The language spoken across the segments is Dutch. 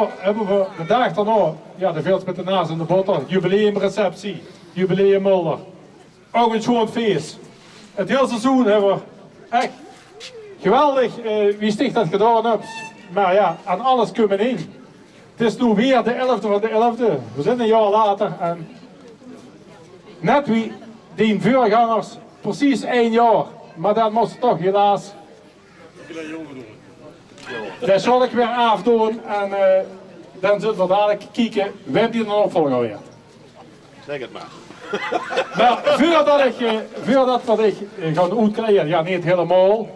daarna hebben we de dag daarna, ja, de veelt met de naast in de botter, jubileumreceptie, jubileum Mulder. Ook een schoon feest. Het hele seizoen hebben we echt geweldig, wie sticht dat gedaan hebt. Maar ja, aan alles kunnen in. Het is nu weer de 11e van de 11e. We zijn een jaar later en net wie die voorgangers precies 1 jaar. Maar dat moest toch helaas. Dat zal ik weer afdoen en dan zullen we dadelijk kijken wie die een opvolger weer. Zeg het maar. Maar voordat ik ga uitkleden, ja niet helemaal,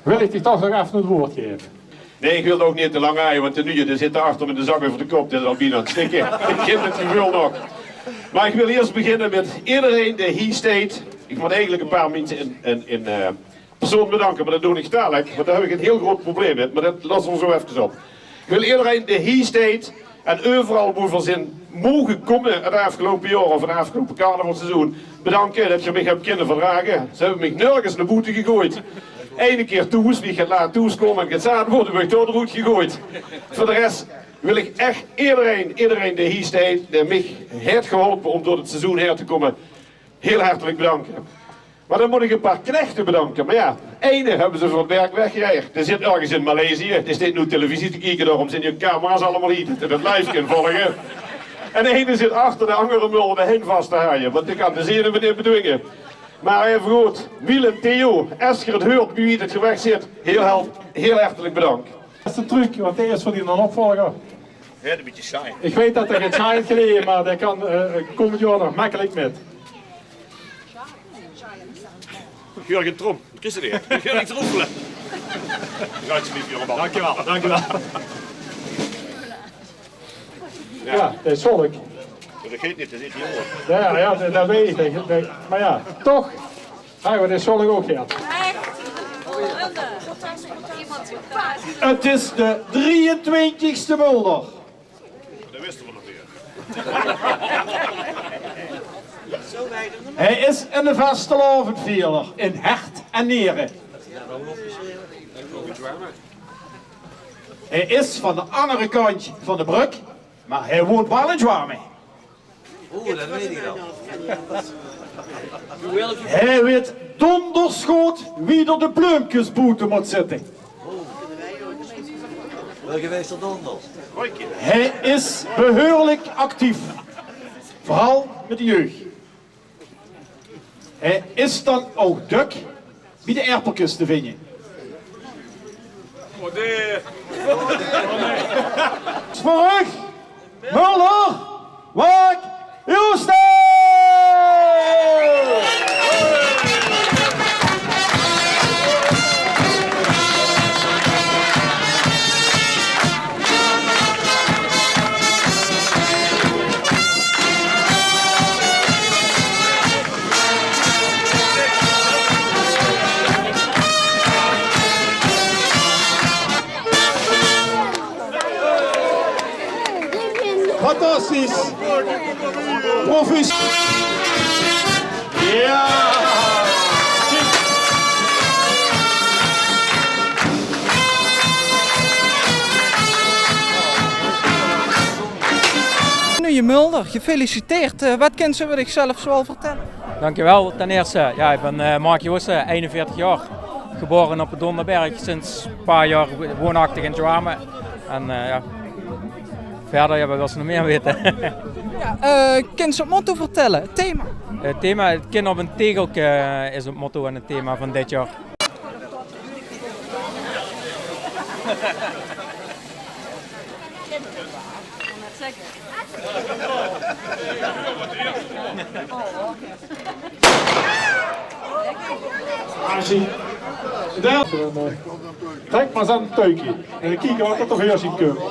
wil ik je toch nog even het woord geven. Nee, ik wil ook niet te lang rijden, want de nieuwe zit daar achter met de zak over de kop. Dat is al bijna aan het stikken. Ik ken het gevoel nog. Maar ik wil eerst beginnen met iedereen die hier staat. Ik moet eigenlijk een paar mensen in persoon bedanken, maar dat doe ik dadelijk. Want daar heb ik een heel groot probleem met, maar dat lassen we zo even op. Ik wil iedereen die hier staat en overal moet zijn mogen komen het afgelopen jaar of het afgelopen carnavalseizoen bedanken dat je mij hebt kunnen verdragen. Ze hebben mij nergens naar boete gegooid. Eén keer toes, wie gaat laten toeskomen en gaat zaten worden, word ik door de roet gegooid. Voor de rest wil ik echt iedereen die hier staat, die mij heeft geholpen om door het seizoen heen te komen, heel hartelijk bedanken. Maar dan moet ik een paar knechten bedanken. Maar ja, ene hebben ze van het werk weggejaagd. Die zit ergens in Maleisië. Die staat nu televisie te kijken, daarom zijn die camera's allemaal hier en het live kunnen volgen. En de ene zit achter de andere mul de heen vast te haaien, want die kan de zenen meneer bedwingen. Maar even goed, Wiel en Theo, Esther het hoort wie het geweg zit, heel hartelijk bedankt. Dat is de truc, want de is voor die een opvolger. Ja, dat is een beetje saai. Ik weet dat er geen saai geleden, maar dat kan komend jaar nog makkelijk met. Jurgen Trom, kies er niet. Jurgen Trommelen. Alsjeblieft, jongeman. Dankjewel. Ja, dat is volk. Dat geeft niet, dat zit hier. Ja, dat weet ik. Maar ja, toch. Hij dat is volk ook geld. Het is de 23e Mulder. Dat wisten we nog weer. Hij is een vastelavondvierder in hart en nieren. Hij is van de andere kant van de brug, maar hij woont wel in Zwaarmee. Oeh, dat weet ik al. Hij weet donderschoot wie er de pluimpjesboete moet zitten. Burgemeester Donders. Hij is behoorlijk actief, vooral met de jeugd. Hij is dan ook druk bij de erpeltjes te vinden. Sporug, Mulder, Wak, Houston! Fantastisch! Proficiat! Ja! Meneer Mulder, gefeliciteerd. Wat kunt u zichzelf zoal vertellen? Dankjewel. Ten eerste, ja, ik ben Mark Joosten, 41 jaar. Geboren op het Donderberg, sinds een paar jaar woonachtig in Zwaarmen. En ja, verder wil ze nog meer weten. Ja, kunt u het motto vertellen, het thema? Het thema, het kind op een tegeltje is het motto en het thema van dit jaar. Trek maar eens aan het tuikje en dan kijken wat er toch weer ziet komen.